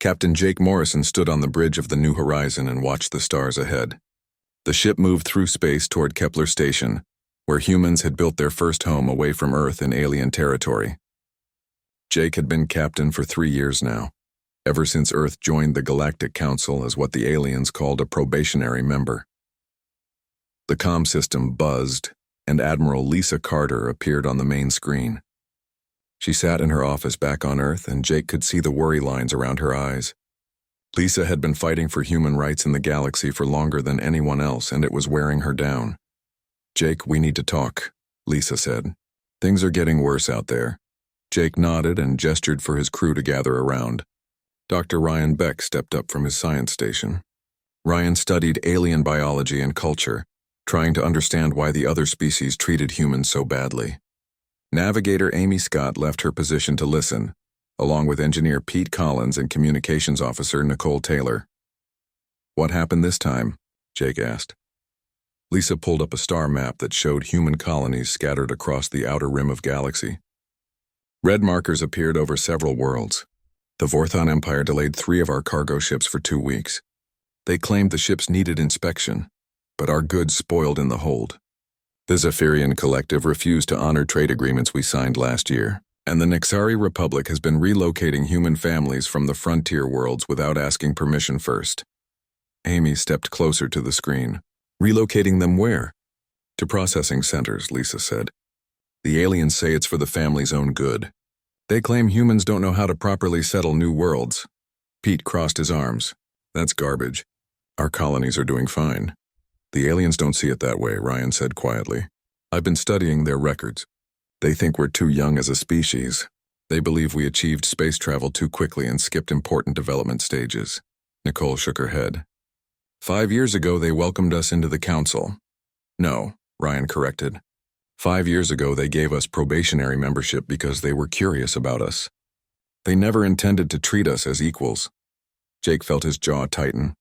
Captain Jake Morrison stood on the bridge of the New Horizon and watched the stars ahead. The ship moved through space toward Kepler Station, where humans had built their first home away from Earth in alien territory. Jake had been captain for 3 years now, ever since Earth joined the Galactic Council as what the aliens called a probationary member. The comm system buzzed, and Admiral Lisa Carter appeared on the main screen. She sat in her office back on Earth, and Jake could see the worry lines around her eyes. Lisa had been fighting for human rights in the galaxy for longer than anyone else, and it was wearing her down. "Jake, we need to talk," Lisa said. "Things are getting worse out there." Jake nodded and gestured for his crew to gather around. Dr. Ryan Beck stepped up from his science station. Ryan studied alien biology and culture, trying to understand why the other species treated humans so badly. Navigator Amy Scott left her position to listen, along with engineer Pete Collins and communications officer Nicole Taylor. "What happened this time?" Jake asked. Lisa pulled up a star map that showed human colonies scattered across the outer rim of galaxy. Red markers appeared over several worlds. The Vorthon Empire delayed 3 of our cargo ships for 2 weeks. They claimed the ships needed inspection, but our goods spoiled in the hold. The Zephyrian Collective refused to honor trade agreements we signed last year, and the Nexari Republic has been relocating human families from the frontier worlds without asking permission first. Amy stepped closer to the screen. "Relocating them where?" "To processing centers," Lisa said. "The aliens say it's for the family's own good. They claim humans don't know how to properly settle new worlds." Pete crossed his arms. "That's garbage. Our colonies are doing fine." "The aliens don't see it that way," Ryan said quietly. "I've been studying their records. They think we're too young as a species. They believe we achieved space travel too quickly and skipped important development stages." Nicole shook her head. 5 years ago, they welcomed us into the council." "No," Ryan corrected. 5 years ago, they gave us probationary membership because they were curious about us. They never intended to treat us as equals." Jake felt his jaw tighten.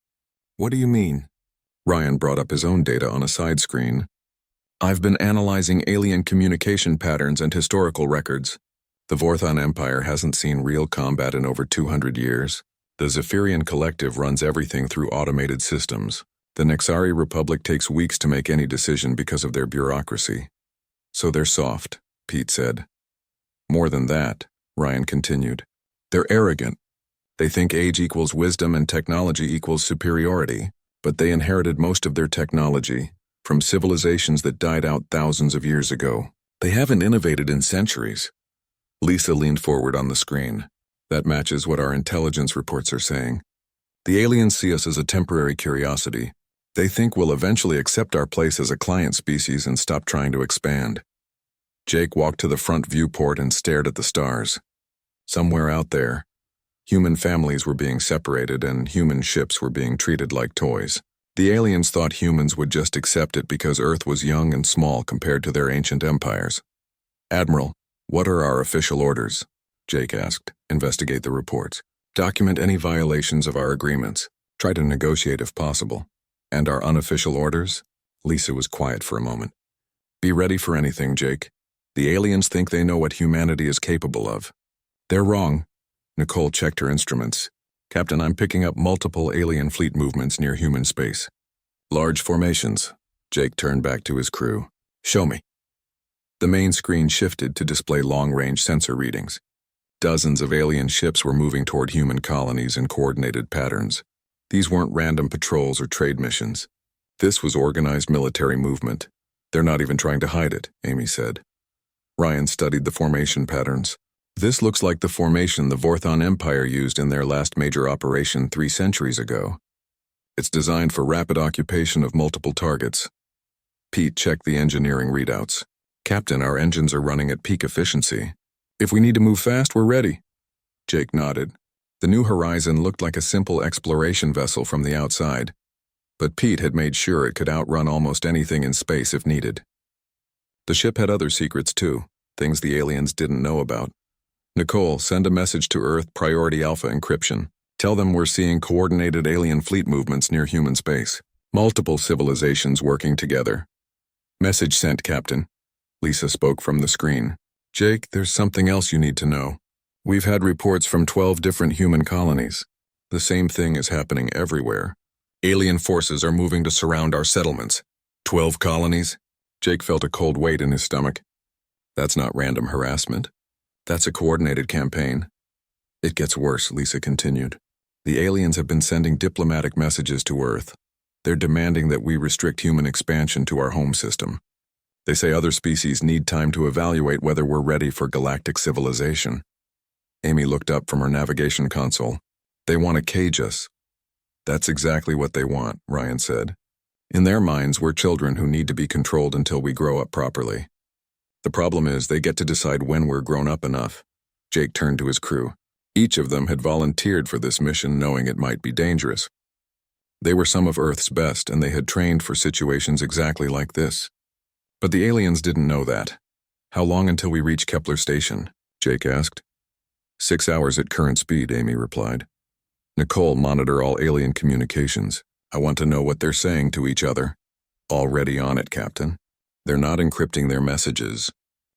"What do you mean?" Ryan brought up his own data on a side screen. "I've been analyzing alien communication patterns and historical records. The Vorthon Empire hasn't seen real combat in over 200 years. The Zephyrian Collective runs everything through automated systems. The Nexari Republic takes weeks to make any decision because of their bureaucracy. So they're soft," Pete said. "More than that," Ryan continued. "They're arrogant. They think age equals wisdom and technology equals superiority, but they inherited most of their technology from civilizations that died out thousands of years ago. They haven't innovated in centuries." Lisa leaned forward on the screen. "That matches what our intelligence reports are saying. The aliens see us as a temporary curiosity. They think we'll eventually accept our place as a client species and stop trying to expand." Jake walked to the front viewport and stared at the stars. Somewhere out there, human families were being separated and human ships were being treated like toys. The aliens thought humans would just accept it because Earth was young and small compared to their ancient empires. "Admiral, what are our official orders?" Jake asked. "Investigate the reports. Document any violations of our agreements. Try to negotiate if possible. And our unofficial orders?" Lisa was quiet for a moment. "Be ready for anything, Jake. The aliens think they know what humanity is capable of." "They're wrong." Nicole checked her instruments. "Captain, I'm picking up multiple alien fleet movements near human space." "Large formations." Jake turned back to his crew. "Show me." The main screen shifted to display long-range sensor readings. Dozens of alien ships were moving toward human colonies in coordinated patterns. These weren't random patrols or trade missions. This was organized military movement. "They're not even trying to hide it," Amy said. Ryan studied the formation patterns. "This looks like the formation the Vorthon Empire used in their last major operation 3 centuries ago. It's designed for rapid occupation of multiple targets." Pete checked the engineering readouts. "Captain, our engines are running at peak efficiency. If we need to move fast, we're ready." Jake nodded. The New Horizon looked like a simple exploration vessel from the outside, but Pete had made sure it could outrun almost anything in space if needed. The ship had other secrets too, things the aliens didn't know about. "Nicole, send a message to Earth Priority Alpha Encryption. Tell them we're seeing coordinated alien fleet movements near human space. Multiple civilizations working together." "Message sent, Captain." Lisa spoke from the screen. "Jake, there's something else you need to know. We've had reports from 12 different human colonies. The same thing is happening everywhere. Alien forces are moving to surround our settlements. 12 colonies? Jake felt a cold weight in his stomach. That's not random harassment. That's a coordinated campaign. It gets worse, Lisa continued. The aliens have been sending diplomatic messages to Earth. They're demanding that we restrict human expansion to our home system. They say other species need time to evaluate whether we're ready for galactic civilization. Amy looked up from her navigation console. They want to cage us. That's exactly what they want, Ryan said. In their minds, we're children who need to be controlled until we grow up properly. The problem is they get to decide when we're grown up enough. Jake turned to his crew. Each of them had volunteered for this mission knowing it might be dangerous. They were some of Earth's best, and they had trained for situations exactly like this. But the aliens didn't know that. How long until we reach Kepler Station? Jake asked. 6 hours at current speed, Amy replied. Nicole, monitor all alien communications. I want to know what they're saying to each other. Already on it, Captain. They're not encrypting their messages.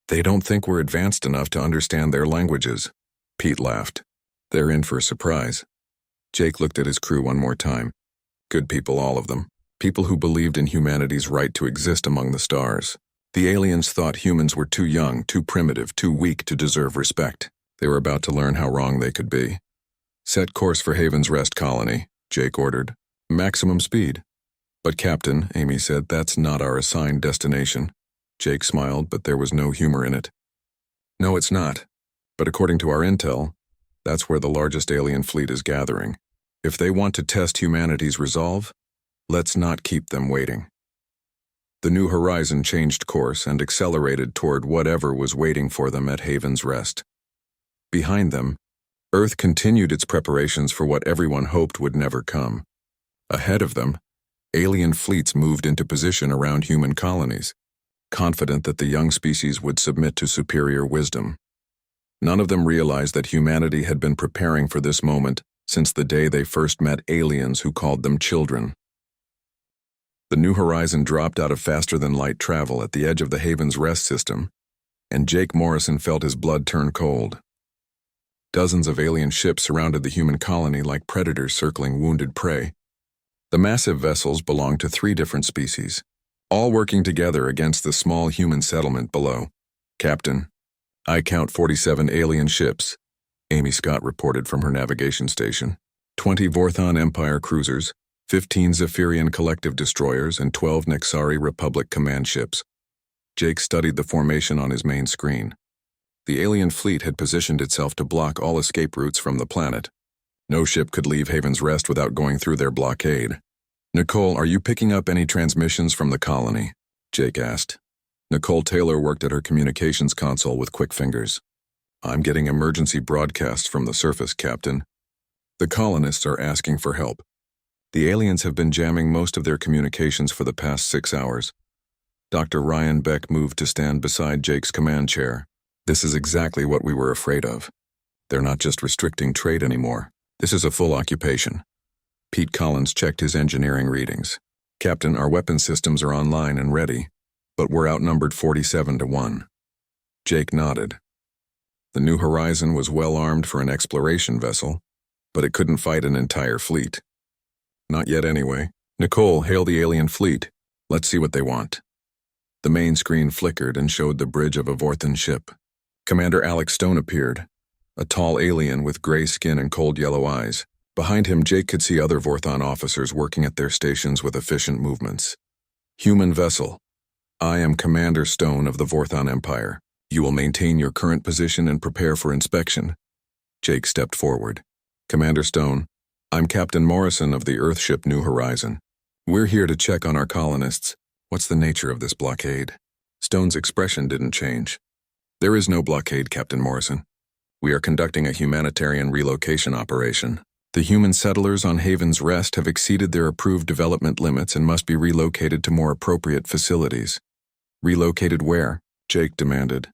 They don't think we're advanced enough to understand their languages. Pete laughed. They're in for a surprise. Jake looked at his crew one more time. Good people, all of them. People who believed in humanity's right to exist among the stars. The aliens thought humans were too young, too primitive, too weak to deserve respect. They were about to learn how wrong they could be. Set course for Haven's Rest Colony, Jake ordered. Maximum speed. But Captain, Amy said, that's not our assigned destination. Jake smiled, but there was no humor in it. No, it's not. But according to our intel, that's where the largest alien fleet is gathering. If they want to test humanity's resolve, let's not keep them waiting. The New Horizon changed course and accelerated toward whatever was waiting for them at Haven's Rest. Behind them, Earth continued its preparations for what everyone hoped would never come. Ahead of them, alien fleets moved into position around human colonies, confident that the young species would submit to superior wisdom. None of them realized that humanity had been preparing for this moment since the day they first met aliens who called them children. The New Horizon dropped out of faster-than-light travel at the edge of the Haven's Rest system, and Jake Morrison felt his blood turn cold. Dozens of alien ships surrounded the human colony like predators circling wounded prey. The massive vessels belonged to 3 different species, all working together against the small human settlement below. Captain, I count 47 alien ships, Amy Scott reported from her navigation station. 20 Vorthon Empire cruisers, 15 Zephyrian collective destroyers, and 12 Nexari Republic command ships. Jake studied the formation on his main screen. The alien fleet had positioned itself to block all escape routes from the planet. No ship could leave Haven's Rest without going through their blockade. Nicole, are you picking up any transmissions from the colony? Jake asked. Nicole Taylor worked at her communications console with quick fingers. I'm getting emergency broadcasts from the surface, Captain. The colonists are asking for help. The aliens have been jamming most of their communications for the past 6 hours. Dr. Ryan Beck moved to stand beside Jake's command chair. This is exactly what we were afraid of. They're not just restricting trade anymore. This is a full occupation. Pete Collins checked his engineering readings. Captain, our weapon systems are online and ready, but we're outnumbered 47-1. Jake nodded. The New Horizon was well armed for an exploration vessel, but it couldn't fight an entire fleet. Not yet anyway. Nicole, hail the alien fleet. Let's see what they want. The main screen flickered and showed the bridge of a Vorthan ship. Commander Alex Stone appeared, a tall alien with gray skin and cold yellow eyes. Behind him, Jake could see other Vorthon officers working at their stations with efficient movements. Human vessel. I am Commander Stone of the Vorthon Empire. You will maintain your current position and prepare for inspection. Jake stepped forward. Commander Stone, I'm Captain Morrison of the Earthship New Horizon. We're here to check on our colonists. What's the nature of this blockade? Stone's expression didn't change. There is no blockade, Captain Morrison. We are conducting a humanitarian relocation operation. The human settlers on Haven's Rest have exceeded their approved development limits and must be relocated to more appropriate facilities. Relocated where? Jake demanded.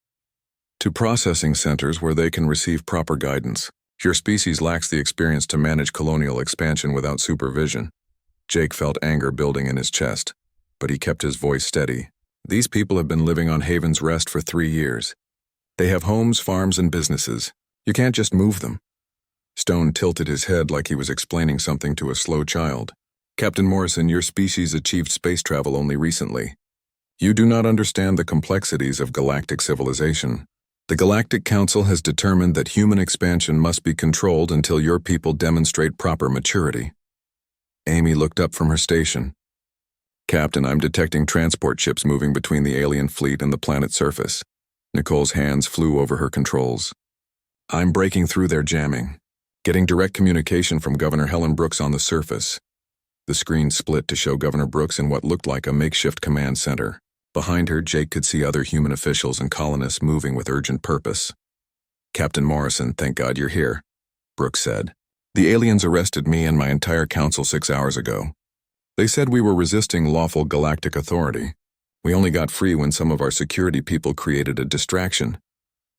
To processing centers where they can receive proper guidance. Your species lacks the experience to manage colonial expansion without supervision. Jake felt anger building in his chest, but he kept his voice steady. These people have been living on Haven's Rest for 3 years. They have homes, farms, and businesses. You can't just move them. Stone tilted his head like he was explaining something to a slow child. Captain Morrison, your species achieved space travel only recently. You do not understand the complexities of galactic civilization. The Galactic Council has determined that human expansion must be controlled until your people demonstrate proper maturity. Amy looked up from her station. Captain, I'm detecting transport ships moving between the alien fleet and the planet's surface. Nicole's hands flew over her controls. I'm breaking through their jamming, getting direct communication from Governor Helen Brooks on the surface. The screen split to show Governor Brooks in what looked like a makeshift command center. Behind her, Jake could see other human officials and colonists moving with urgent purpose. Captain Morrison, thank God you're here, Brooks said. The aliens arrested me and my entire council 6 hours ago. They said we were resisting lawful galactic authority. We only got free when some of our security people created a distraction.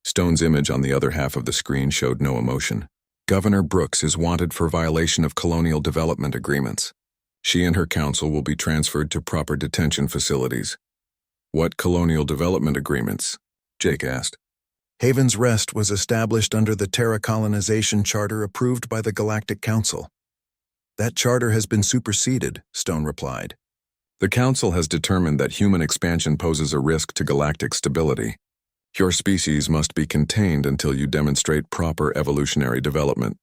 Stone's image on the other half of the screen showed no emotion. Governor Brooks is wanted for violation of colonial development agreements. She and her council will be transferred to proper detention facilities. What colonial development agreements? Jake asked. Haven's Rest was established under the Terra Colonization Charter approved by the Galactic Council. That charter has been superseded, Stone replied. The Council has determined that human expansion poses a risk to galactic stability. Your species must be contained until you demonstrate proper evolutionary development.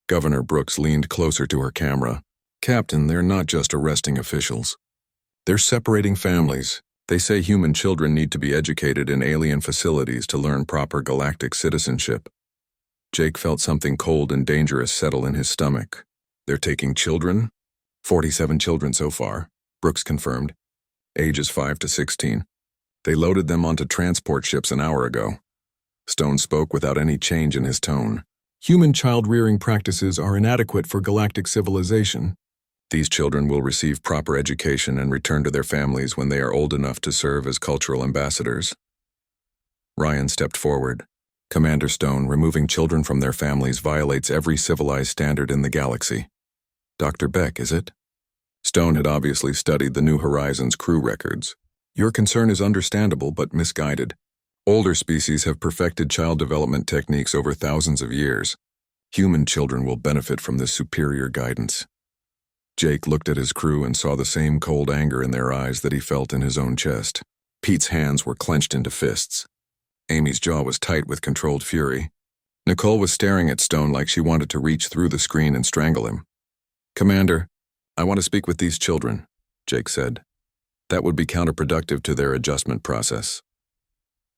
Governor Brooks leaned closer to her camera. Captain, they're not just arresting officials. They're separating families. They say human children need to be educated in alien facilities to learn proper galactic citizenship. Jake felt something cold and dangerous settle in his stomach. They're taking children? 47 children so far, Brooks confirmed. Ages 5 to 16. They loaded them onto transport ships an hour ago. Stone spoke without any change in his tone. Human child-rearing practices are inadequate for galactic civilization. These children will receive proper education and return to their families when they are old enough to serve as cultural ambassadors. Ryan stepped forward. Commander Stone, removing children from their families violates every civilized standard in the galaxy. Dr. Beck, is it? Stone had obviously studied the New Horizons crew records. Your concern is understandable but misguided. Older species have perfected child development techniques over thousands of years. Human children will benefit from this superior guidance. Jake looked at his crew and saw the same cold anger in their eyes that he felt in his own chest. Pete's hands were clenched into fists. Amy's jaw was tight with controlled fury. Nicole was staring at Stone like she wanted to reach through the screen and strangle him. Commander, I want to speak with these children, Jake said. That would be counterproductive to their adjustment process.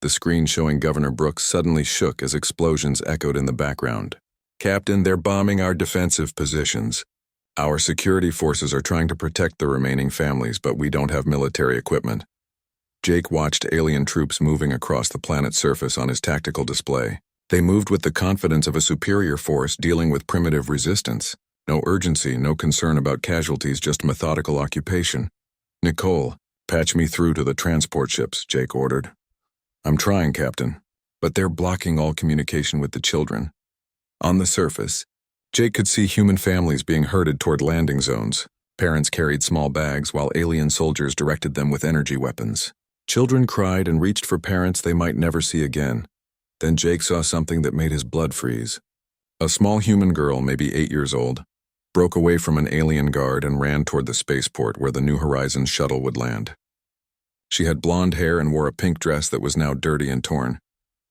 The screen showing Governor Brooks suddenly shook as explosions echoed in the background. Captain, they're bombing our defensive positions. Our security forces are trying to protect the remaining families, but we don't have military equipment. Jake watched alien troops moving across the planet's surface on his tactical display. They moved with the confidence of a superior force dealing with primitive resistance. No urgency, no concern about casualties, just methodical occupation. Nicole, patch me through to the transport ships, Jake ordered. I'm trying, Captain, but they're blocking all communication with the children. On the surface, Jake could see human families being herded toward landing zones. Parents carried small bags while alien soldiers directed them with energy weapons. Children cried and reached for parents they might never see again. Then Jake saw something that made his blood freeze. A small human girl, maybe 8 years old, broke away from an alien guard and ran toward the spaceport where the New Horizons shuttle would land. She had blonde hair and wore a pink dress that was now dirty and torn.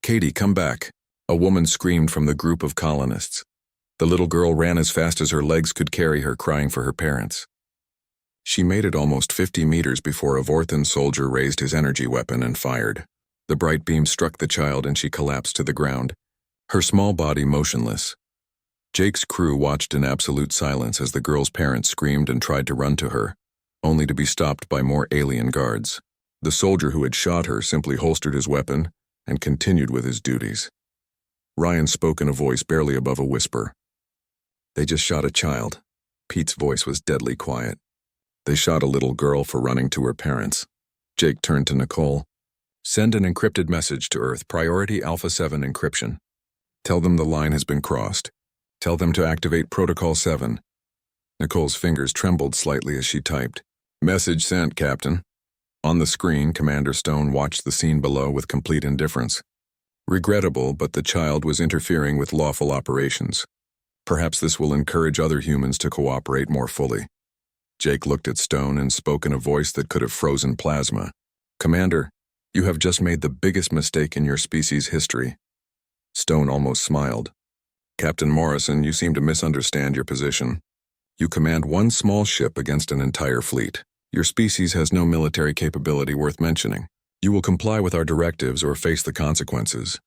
Katie, come back, a woman screamed from the group of colonists. The little girl ran as fast as her legs could carry her, crying for her parents. She made it almost 50 meters before a Vorthan soldier raised his energy weapon and fired. The bright beam struck the child and she collapsed to the ground, her small body motionless. Jake's crew watched in absolute silence as the girl's parents screamed and tried to run to her, only to be stopped by more alien guards. The soldier who had shot her simply holstered his weapon and continued with his duties. Ryan spoke in a voice barely above a whisper. They just shot a child. Pete's voice was deadly quiet. They shot a little girl for running to her parents. Jake turned to Nicole. Send an encrypted message to Earth, priority Alpha 7 encryption. Tell them the line has been crossed. Tell them to activate Protocol 7. Nicole's fingers trembled slightly as she typed. Message sent, Captain. On the screen, Commander Stone watched the scene below with complete indifference. Regrettable, but the child was interfering with lawful operations. Perhaps this will encourage other humans to cooperate more fully. Jake looked at Stone and spoke in a voice that could have frozen plasma. Commander, you have just made the biggest mistake in your species' history. Stone almost smiled. Captain Morrison, you seem to misunderstand your position. You command one small ship against an entire fleet. Your species has no military capability worth mentioning. You will comply with our directives or face the consequences.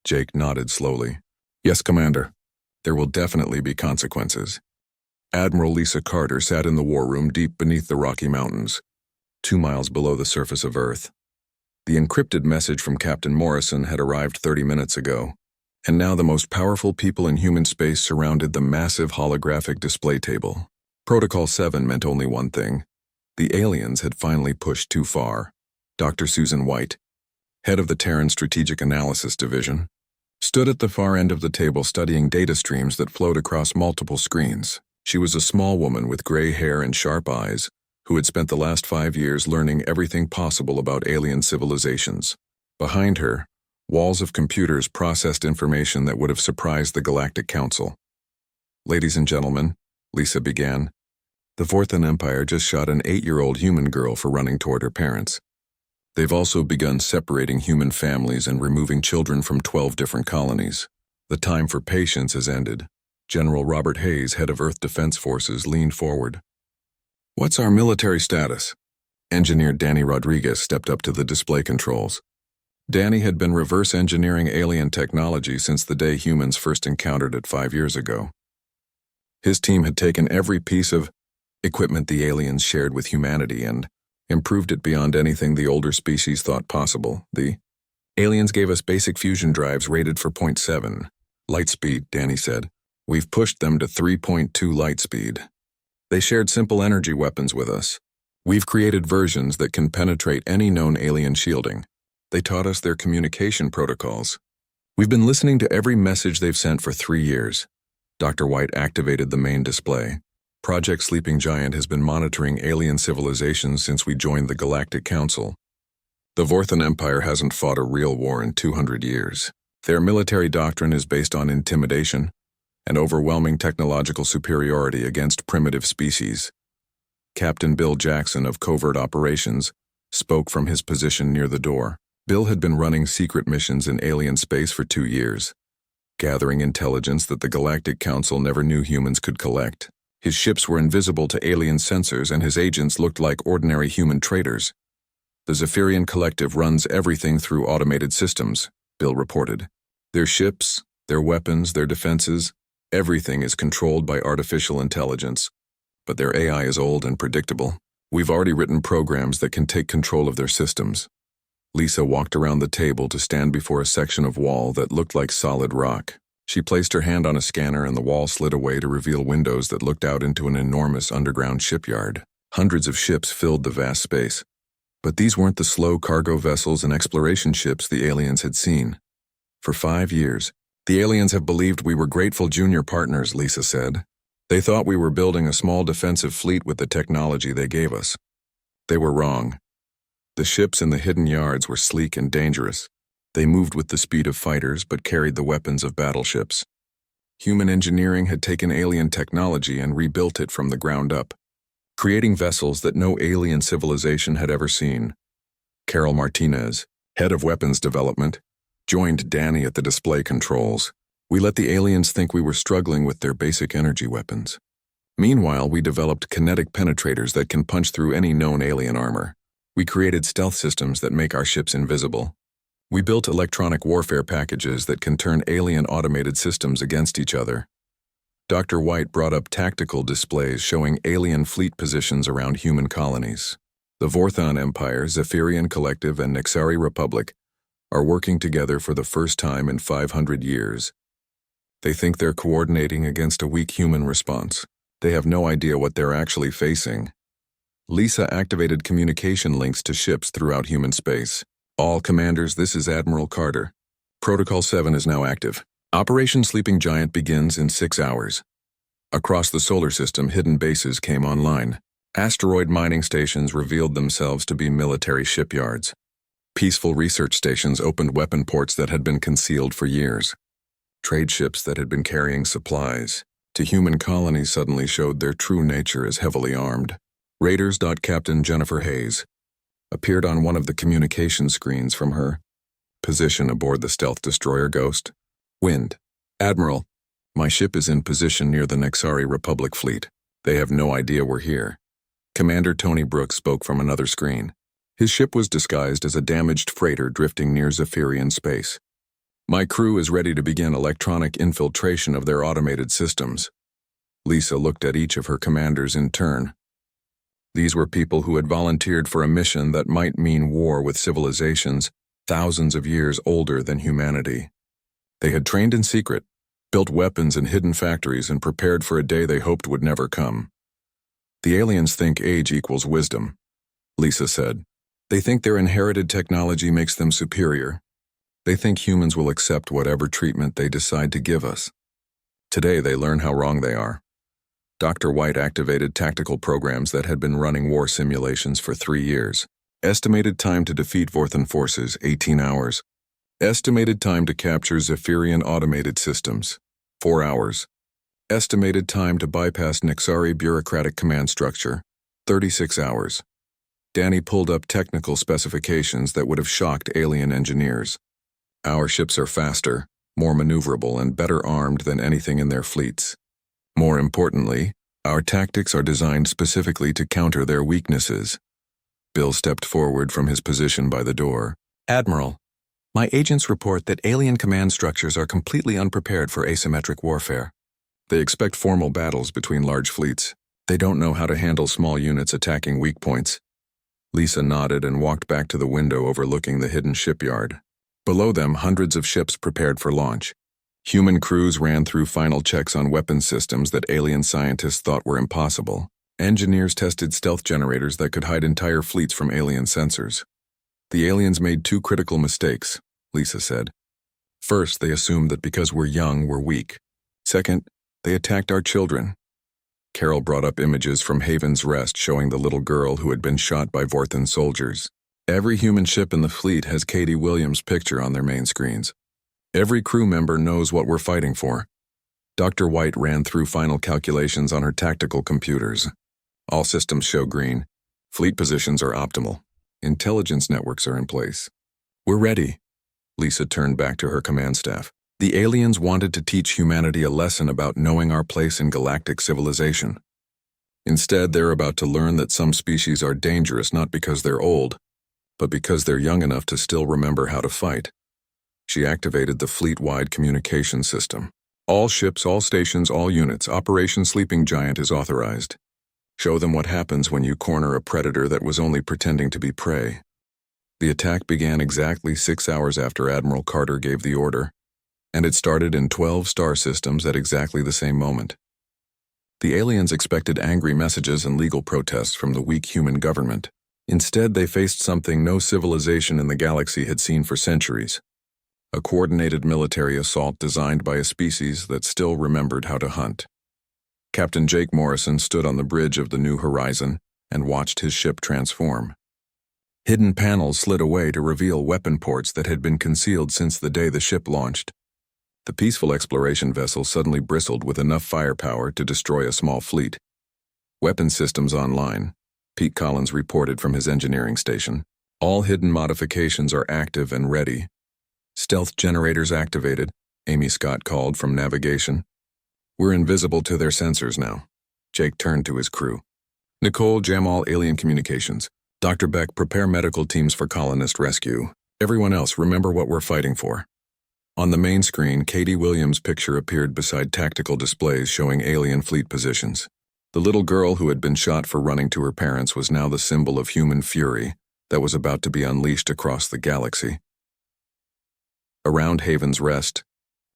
Jake nodded slowly. Yes, Commander. There will definitely be consequences. Admiral Lisa Carter sat in the war room deep beneath the Rocky Mountains, 2 miles below the surface of Earth. The encrypted message from Captain Morrison had arrived 30 minutes ago, and now the most powerful people in human space surrounded the massive holographic display table. Protocol 7 meant only one thing. The aliens had finally pushed too far. Dr. Susan White, head of the Terran Strategic Analysis Division, stood at the far end of the table studying data streams that flowed across multiple screens. She was a small woman with gray hair and sharp eyes, who had spent the last 5 years learning everything possible about alien civilizations. Behind her, walls of computers processed information that would have surprised the Galactic Council. Ladies and gentlemen, Lisa began, the Vorthan Empire just shot an 8-year-old human girl for running toward her parents. They've also begun separating human families and removing children from 12 different colonies. The time for patience has ended. General Robert Hayes, head of Earth Defense Forces, leaned forward. What's our military status? Engineer Danny Rodriguez stepped up to the display controls. Danny had been reverse engineering alien technology since the day humans first encountered it 5 years ago. His team had taken every piece of equipment the aliens shared with humanity and improved it beyond anything the older species thought possible. The aliens gave us basic fusion drives rated for 0.7 light speed, Danny said. We've pushed them to 3.2 light speed. They shared simple energy weapons with us. We've created versions that can penetrate any known alien shielding. They taught us their communication protocols. We've been listening to every message they've sent for 3 years. Dr. White activated the main display. Project Sleeping Giant has been monitoring alien civilizations since we joined the Galactic Council. The Vorthan Empire hasn't fought a real war in 200 years. Their military doctrine is based on intimidation and overwhelming technological superiority against primitive species. Captain Bill Jackson of Covert Operations spoke from his position near the door. Bill had been running secret missions in alien space for 2 years, gathering intelligence that the Galactic Council never knew humans could collect. His ships were invisible to alien sensors and his agents looked like ordinary human traders. The Zephyrian Collective runs everything through automated systems, Bill reported. Their ships, their weapons, their defenses, everything is controlled by artificial intelligence. But their AI is old and predictable. We've already written programs that can take control of their systems. Lisa walked around the table to stand before a section of wall that looked like solid rock. She placed her hand on a scanner and the wall slid away to reveal windows that looked out into an enormous underground shipyard. Hundreds of ships filled the vast space. But these weren't the slow cargo vessels and exploration ships the aliens had seen. For 5 years, the aliens have believed we were grateful junior partners, Lisa said. They thought we were building a small defensive fleet with the technology they gave us. They were wrong. The ships in the hidden yards were sleek and dangerous. They moved with the speed of fighters but carried the weapons of battleships. Human engineering had taken alien technology and rebuilt it from the ground up, creating vessels that no alien civilization had ever seen. Carol Martinez, head of weapons development, joined Danny at the display controls. We let the aliens think we were struggling with their basic energy weapons. Meanwhile, we developed kinetic penetrators that can punch through any known alien armor. We created stealth systems that make our ships invisible. We built electronic warfare packages that can turn alien automated systems against each other. Dr. White brought up tactical displays showing alien fleet positions around human colonies. The Vorthan Empire, Zephyrian Collective, and Nexari Republic are working together for the first time in 500 years. They think they're coordinating against a weak human response. They have no idea what they're actually facing. Lisa activated communication links to ships throughout human space. All commanders, this is Admiral Carter. Protocol 7 is now active. Operation Sleeping Giant begins in 6 hours. Across the solar system, hidden bases came online. Asteroid mining stations revealed themselves to be military shipyards. Peaceful research stations opened weapon ports that had been concealed for years. Trade ships that had been carrying supplies to human colonies suddenly showed their true nature as heavily armed. Raiders. Captain Jennifer Hayes appeared on one of the communication screens from her position aboard the stealth destroyer Ghost. Wind. Admiral, my ship is in position near the Nexari Republic fleet. They have no idea we're here. Commander Tony Brooks spoke from another screen. His ship was disguised as a damaged freighter drifting near Zephyrian space. My crew is ready to begin electronic infiltration of their automated systems. Lisa looked at each of her commanders in turn. These were people who had volunteered for a mission that might mean war with civilizations thousands of years older than humanity. They had trained in secret, built weapons in hidden factories, and prepared for a day they hoped would never come. The aliens think age equals wisdom, Lisa said. They think their inherited technology makes them superior. They think humans will accept whatever treatment they decide to give us. Today they learn how wrong they are. Dr. White activated tactical programs that had been running war simulations for 3 years. Estimated time to defeat Vorthan forces, 18 hours. Estimated time to capture Zephyrian automated systems, 4 hours. Estimated time to bypass Nexari bureaucratic command structure, 36 hours. Danny pulled up technical specifications that would have shocked alien engineers. Our ships are faster, more maneuverable, and better armed than anything in their fleets. More importantly, our tactics are designed specifically to counter their weaknesses. Bill stepped forward from his position by the door. Admiral, my agents report that alien command structures are completely unprepared for asymmetric warfare. They expect formal battles between large fleets. They don't know how to handle small units attacking weak points. Lisa nodded and walked back to the window overlooking the hidden shipyard. Below them, hundreds of ships prepared for launch. Human crews ran through final checks on weapons systems that alien scientists thought were impossible. Engineers tested stealth generators that could hide entire fleets from alien sensors. The aliens made 2 critical mistakes, Lisa said. First, they assumed that because we're young, we're weak. Second, they attacked our children. Carol brought up images from Haven's Rest showing the little girl who had been shot by Vorthan soldiers. Every human ship in the fleet has Katie Williams' picture on their main screens. Every crew member knows what we're fighting for. Dr. White ran through final calculations on her tactical computers. All systems show green. Fleet positions are optimal. Intelligence networks are in place. We're ready. Lisa turned back to her command staff. The aliens wanted to teach humanity a lesson about knowing our place in galactic civilization. Instead, they're about to learn that some species are dangerous not because they're old, but because they're young enough to still remember how to fight. She activated the fleet-wide communication system. All ships, all stations, all units, Operation Sleeping Giant is authorized. Show them what happens when you corner a predator that was only pretending to be prey. The attack began exactly 6 hours after Admiral Carter gave the order, and it started in 12 star systems at exactly the same moment. The aliens expected angry messages and legal protests from the weak human government. Instead, they faced something no civilization in the galaxy had seen for centuries. A coordinated military assault designed by a species that still remembered how to hunt. Captain Jake Morrison stood on the bridge of the New Horizon and watched his ship transform. Hidden panels slid away to reveal weapon ports that had been concealed since the day the ship launched. The peaceful exploration vessel suddenly bristled with enough firepower to destroy a small fleet. Weapon systems online, Pete Collins reported from his engineering station. All hidden modifications are active and ready. Stealth generators activated, Amy Scott called from navigation. We're invisible to their sensors now. Jake turned to his crew. Nicole, Jamal, alien communications. Dr. Beck, prepare medical teams for colonist rescue. Everyone else, remember what we're fighting for. On the main screen, Katie Williams' picture appeared beside tactical displays showing alien fleet positions. The little girl who had been shot for running to her parents was now the symbol of human fury that was about to be unleashed across the galaxy. Around Haven's Rest,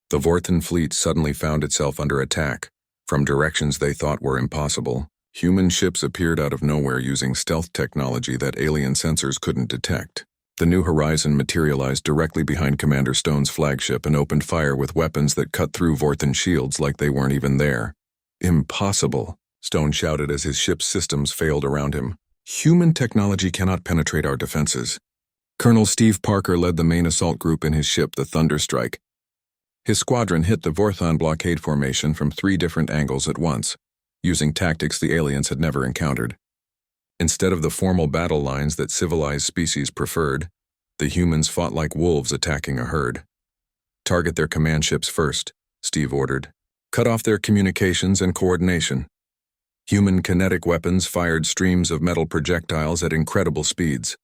the Vorthan fleet suddenly found itself under attack. From directions they thought were impossible, human ships appeared out of nowhere using stealth technology that alien sensors couldn't detect. The New Horizon materialized directly behind Commander Stone's flagship and opened fire with weapons that cut through Vorthan shields like they weren't even there. Impossible, Stone shouted as his ship's systems failed around him. Human technology cannot penetrate our defenses. Colonel Steve Parker led the main assault group in his ship, the Thunderstrike. His squadron hit the Vorthon blockade formation from 3 different angles at once, using tactics the aliens had never encountered. Instead of the formal battle lines that civilized species preferred, the humans fought like wolves attacking a herd. "Target their command ships first," Steve ordered. "Cut off their communications and coordination." Human kinetic weapons fired streams of metal projectiles at incredible speeds.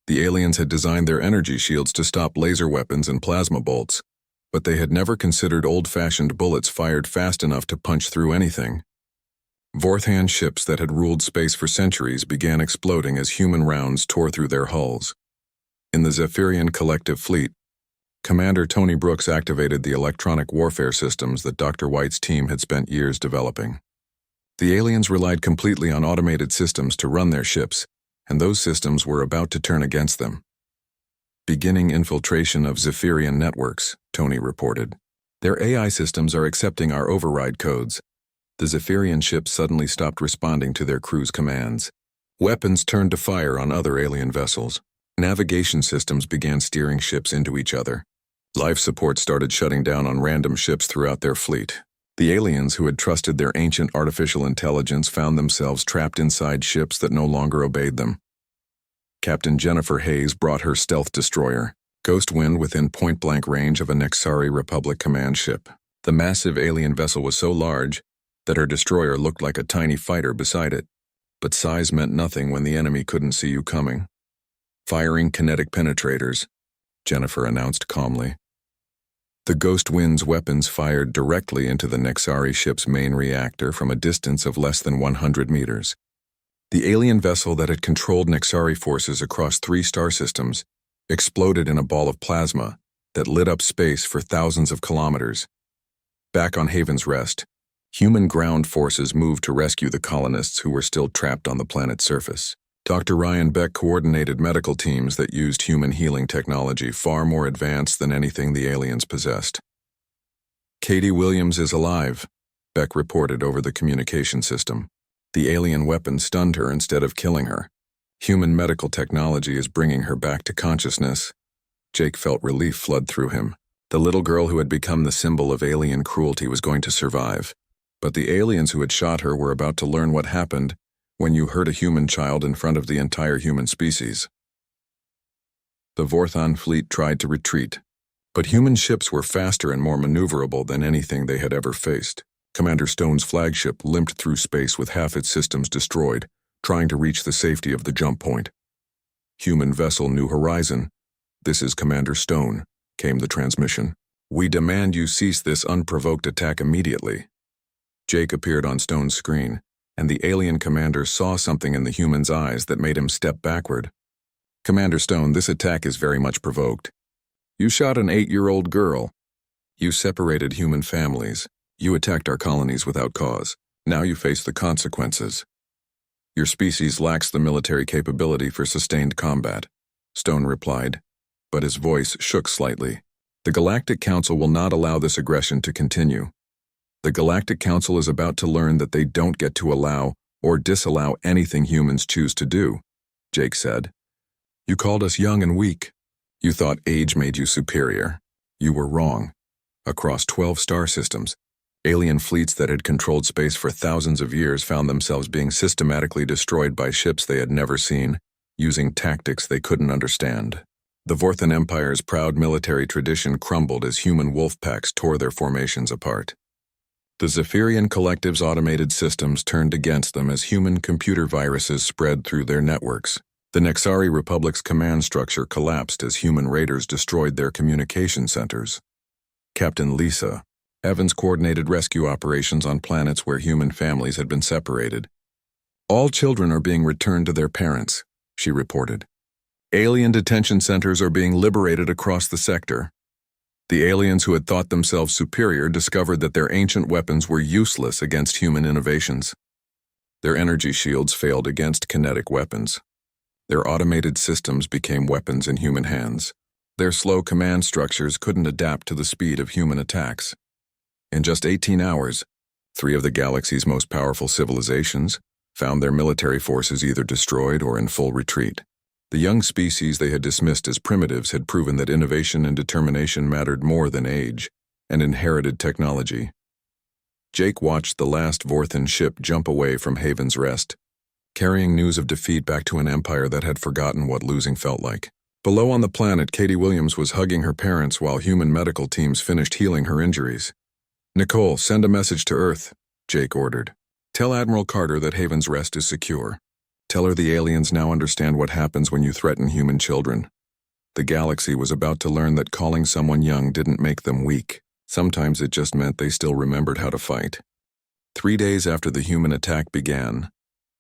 The aliens had designed their energy shields to stop laser weapons and plasma bolts, but they had never considered old-fashioned bullets fired fast enough to punch through anything. Vorthan ships that had ruled space for centuries began exploding as human rounds tore through their hulls. In the Zephyrian Collective Fleet, Commander Tony Brooks activated the electronic warfare systems that Dr. White's team had spent years developing. The aliens relied completely on automated systems to run their ships, and those systems were about to turn against them. "Beginning infiltration of Zephyrian networks," Tony reported. "Their AI systems are accepting our override codes." The Zephyrian ships suddenly stopped responding to their crew's commands. Weapons turned to fire on other alien vessels. Navigation systems began steering ships into each other. Life support started shutting down on random ships throughout their fleet. The aliens who had trusted their ancient artificial intelligence found themselves trapped inside ships that no longer obeyed them. Captain Jennifer Hayes brought her stealth destroyer, Ghost Wind, within point-blank range of a Nexari Republic command ship. The massive alien vessel was so large that her destroyer looked like a tiny fighter beside it, but size meant nothing when the enemy couldn't see you coming. "Firing kinetic penetrators," Jennifer announced calmly. The Ghost Wind's weapons fired directly into the Nexari ship's main reactor from a distance of less than 100 meters. The alien vessel that had controlled Nexari forces across 3 star systems exploded in a ball of plasma that lit up space for thousands of kilometers. Back on Haven's Rest, human ground forces moved to rescue the colonists who were still trapped on the planet's surface. Dr. Ryan Beck coordinated medical teams that used human healing technology far more advanced than anything the aliens possessed. "Katie Williams is alive," Beck reported over the communication system. "The alien weapon stunned her instead of killing her. Human medical technology is bringing her back to consciousness." Jake felt relief flood through him. The little girl who had become the symbol of alien cruelty was going to survive. But the aliens who had shot her were about to learn what happened when you hurt a human child in front of the entire human species. The Vorthon fleet tried to retreat, but human ships were faster and more maneuverable than anything they had ever faced. Commander Stone's flagship limped through space with half its systems destroyed, trying to reach the safety of the jump point. "Human vessel New Horizon. This is Commander Stone," came the transmission. "We demand you cease this unprovoked attack immediately." Jake appeared on Stone's screen, and the alien commander saw something in the human's eyes that made him step backward. "Commander Stone, this attack is very much provoked. You shot an 8-year-old girl. You separated human families. You attacked our colonies without cause. Now you face the consequences. Your species lacks the military capability for sustained combat," Stone replied, but his voice shook slightly. "The Galactic Council will not allow this aggression to continue. The Galactic Council is about to learn that they don't get to allow or disallow anything humans choose to do," Jake said. "You called us young and weak. You thought age made you superior. You were wrong. Across 12 star systems, alien fleets that had controlled space for thousands of years found themselves being systematically destroyed by ships they had never seen, using tactics they couldn't understand. The Vorthan Empire's proud military tradition crumbled as human wolf packs tore their formations apart. The Zephyrian Collective's automated systems turned against them as human computer viruses spread through their networks. The Nexari Republic's command structure collapsed as human raiders destroyed their communication centers. Captain Lisa Evans coordinated rescue operations on planets where human families had been separated. "All children are being returned to their parents," she reported. "Alien detention centers are being liberated across the sector." The aliens who had thought themselves superior discovered that their ancient weapons were useless against human innovations. Their energy shields failed against kinetic weapons. Their automated systems became weapons in human hands. Their slow command structures couldn't adapt to the speed of human attacks. In just 18 hours, 3 of the galaxy's most powerful civilizations found their military forces either destroyed or in full retreat. The young species they had dismissed as primitives had proven that innovation and determination mattered more than age, and inherited technology. Jake watched the last Vorthan ship jump away from Haven's Rest, carrying news of defeat back to an empire that had forgotten what losing felt like. Below on the planet, Katie Williams was hugging her parents while human medical teams finished healing her injuries. "Nicole, send a message to Earth," Jake ordered. "Tell Admiral Carter that Haven's Rest is secure. Tell her the aliens now understand what happens when you threaten human children." The galaxy was about to learn that calling someone young didn't make them weak. Sometimes it just meant they still remembered how to fight. 3 days after the human attack began,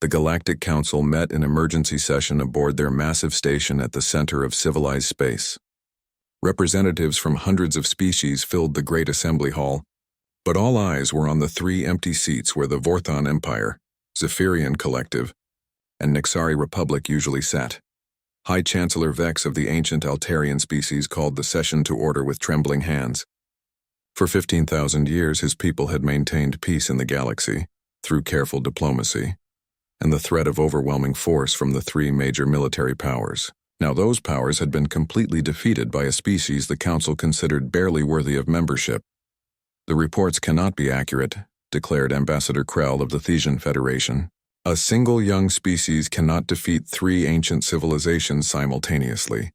the Galactic Council met in emergency session aboard their massive station at the center of civilized space. Representatives from hundreds of species filled the Great Assembly Hall, but all eyes were on the 3 empty seats where the Vorthon Empire, Zephyrian Collective, and Nixari Republic usually sat. High Chancellor Vex of the ancient Altarian species called the session to order with trembling hands. For 15,000 years, his people had maintained peace in the galaxy through careful diplomacy and the threat of overwhelming force from the 3 major military powers. Now those powers had been completely defeated by a species the Council considered barely worthy of membership. "The reports cannot be accurate," declared Ambassador Krell of the Thesian Federation. "A single young species cannot defeat 3 ancient civilizations simultaneously."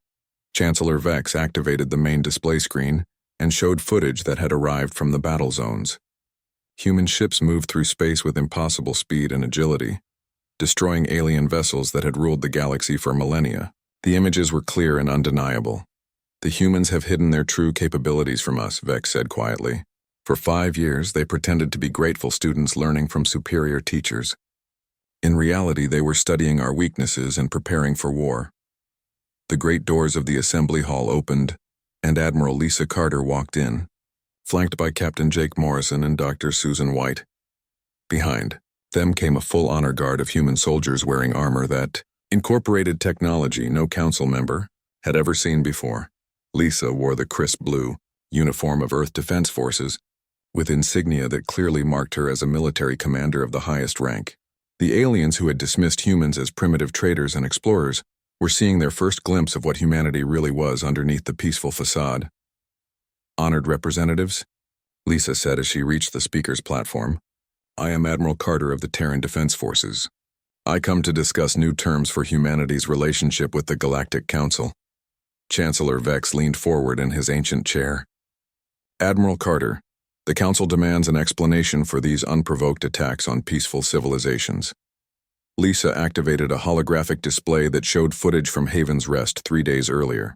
Chancellor Vex activated the main display screen and showed footage that had arrived from the battle zones. Human ships moved through space with impossible speed and agility, destroying alien vessels that had ruled the galaxy for millennia. The images were clear and undeniable. "The humans have hidden their true capabilities from us," Vex said quietly. "For 5 years, they pretended to be grateful students learning from superior teachers. In reality, they were studying our weaknesses and preparing for war." The great doors of the assembly hall opened, and Admiral Lisa Carter walked in, flanked by Captain Jake Morrison and Dr. Susan White. Behind them came a full honor guard of human soldiers wearing armor that incorporated technology no council member had ever seen before. Lisa wore the crisp blue uniform of Earth Defense Forces, with insignia that clearly marked her as a military commander of the highest rank. The aliens who had dismissed humans as primitive traders and explorers were seeing their first glimpse of what humanity really was underneath the peaceful facade. "Honored representatives," Lisa said as she reached the speaker's platform, "I am Admiral Carter of the Terran Defense Forces. I come to discuss new terms for humanity's relationship with the Galactic Council." Chancellor Vex leaned forward in his ancient chair. "Admiral Carter, the Council demands an explanation for these unprovoked attacks on peaceful civilizations." Lisa activated a holographic display that showed footage from Haven's Rest 3 days earlier.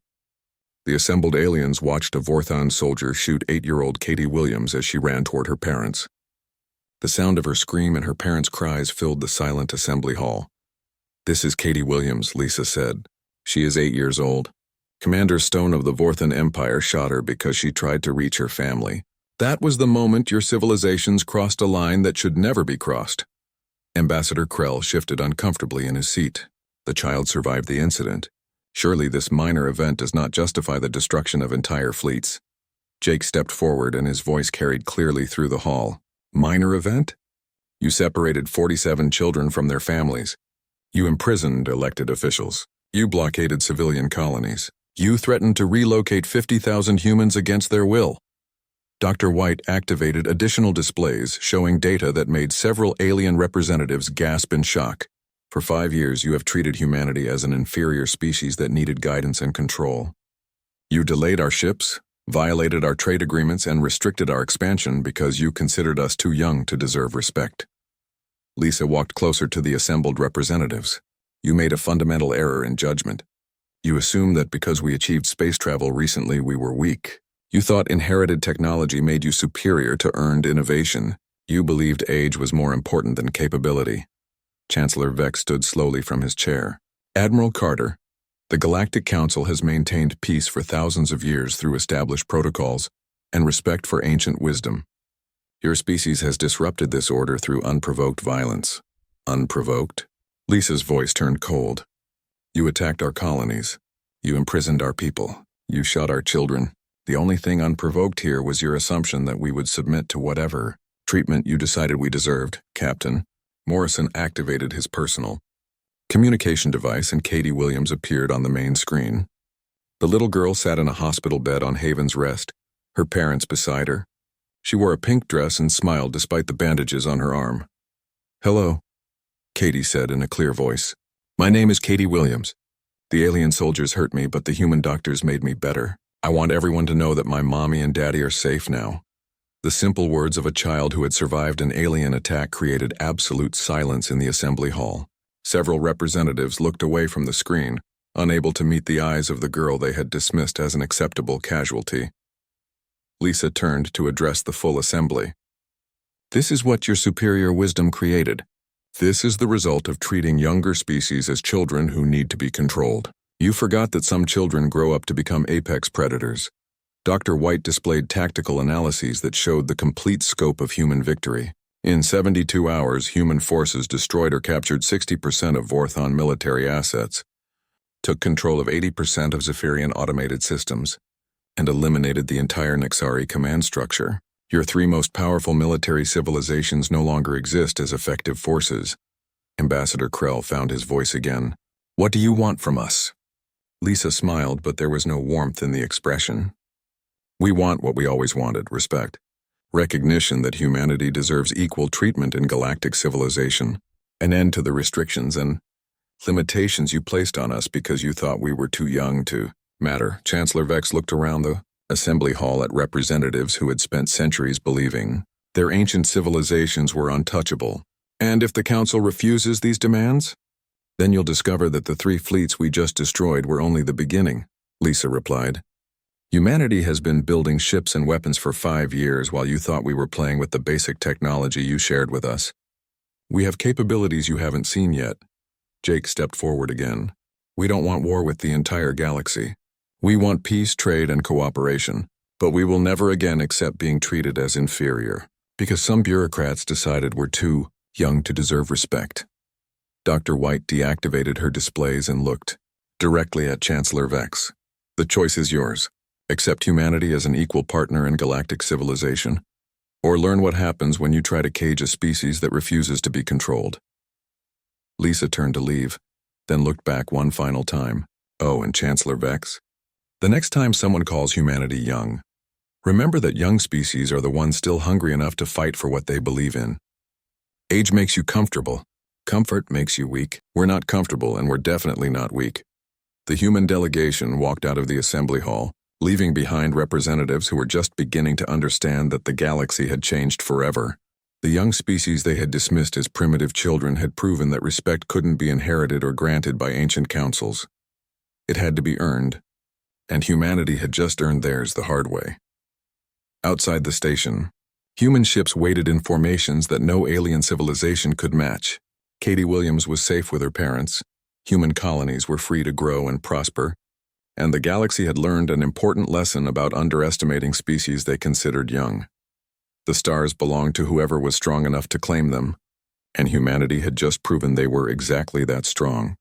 The assembled aliens watched a Vorthon soldier shoot 8-year-old Katie Williams as she ran toward her parents. The sound of her scream and her parents' cries filled the silent assembly hall. "This is Katie Williams," Lisa said. "She is 8 years old. Commander Stone of the Vorthon Empire shot her because she tried to reach her family. That was the moment your civilizations crossed a line that should never be crossed." Ambassador Krell shifted uncomfortably in his seat. The child survived the incident. Surely this minor event does not justify the destruction of entire fleets. Jake stepped forward and his voice carried clearly through the hall. "Minor event? You separated 47 children from their families. You imprisoned elected officials. You blockaded civilian colonies. You threatened to relocate 50,000 humans against their will." Dr. White activated additional displays showing data that made several alien representatives gasp in shock. "For 5 years, you have treated humanity as an inferior species that needed guidance and control. You delayed our ships, violated our trade agreements, and restricted our expansion because you considered us too young to deserve respect." Lisa walked closer to the assembled representatives. "You made a fundamental error in judgment. You assumed that because we achieved space travel recently, we were weak. You thought inherited technology made you superior to earned innovation. You believed age was more important than capability." Chancellor Vex stood slowly from his chair. "Admiral Carter, the Galactic Council has maintained peace for thousands of years through established protocols and respect for ancient wisdom. Your species has disrupted this order through unprovoked violence." "Unprovoked?" Lisa's voice turned cold. "You attacked our colonies. You imprisoned our people. You shot our children. The only thing unprovoked here was your assumption that we would submit to whatever treatment you decided we deserved, Captain." Morrison activated his personal communication device and Katie Williams appeared on the main screen. The little girl sat in a hospital bed on Haven's Rest, her parents beside her, She wore a pink dress and smiled despite the bandages on her arm. "Hello," Katie said in a clear voice. "My name is Katie Williams. The alien soldiers hurt me, but the human doctors made me better. I want everyone to know that my mommy and daddy are safe now." The simple words of a child who had survived an alien attack created absolute silence in the assembly hall. Several representatives looked away from the screen, unable to meet the eyes of the girl they had dismissed as an acceptable casualty. Lisa turned to address the full assembly. "This is what your superior wisdom created. This is the result of treating younger species as children who need to be controlled. You forgot that some children grow up to become apex predators." Dr. White displayed tactical analyses that showed the complete scope of human victory. In 72 hours, human forces destroyed or captured 60% of Vorthon military assets, took control of 80% of Zephyrian automated systems, and eliminated the entire Nexari command structure. Your three most powerful military civilizations no longer exist as effective forces. Ambassador Krell found his voice again. "What do you want from us?" Lisa smiled, but there was no warmth in the expression. "We want what we always wanted, respect. Recognition that humanity deserves equal treatment in galactic civilization. An end to the restrictions and limitations you placed on us because you thought we were too young to matter." Chancellor Vex looked around the assembly hall at representatives who had spent centuries believing their ancient civilizations were untouchable. "And if the Council refuses these demands? Then you'll discover that the 3 fleets we just destroyed were only the beginning," Lisa replied. "Humanity has been building ships and weapons for 5 years while you thought we were playing with the basic technology you shared with us. We have capabilities you haven't seen yet." Jake stepped forward again. "We don't want war with the entire galaxy. We want peace, trade, and cooperation, but we will never again accept being treated as inferior, because some bureaucrats decided we're too young to deserve respect." Dr. White deactivated her displays and looked directly at Chancellor Vex. "The choice is yours. Accept humanity as an equal partner in galactic civilization, or learn what happens when you try to cage a species that refuses to be controlled." Lisa turned to leave, then looked back one final time. "Oh, and Chancellor Vex? The next time someone calls humanity young, remember that young species are the ones still hungry enough to fight for what they believe in. Age makes you comfortable. Comfort makes you weak. We're not comfortable, and we're definitely not weak." The human delegation walked out of the assembly hall, leaving behind representatives who were just beginning to understand that the galaxy had changed forever. The young species they had dismissed as primitive children had proven that respect couldn't be inherited or granted by ancient councils. It had to be earned, and humanity had just earned theirs the hard way. Outside the station, human ships waited in formations that no alien civilization could match. Katie Williams was safe with her parents, human colonies were free to grow and prosper, and the galaxy had learned an important lesson about underestimating species they considered young. The stars belonged to whoever was strong enough to claim them, and humanity had just proven they were exactly that strong.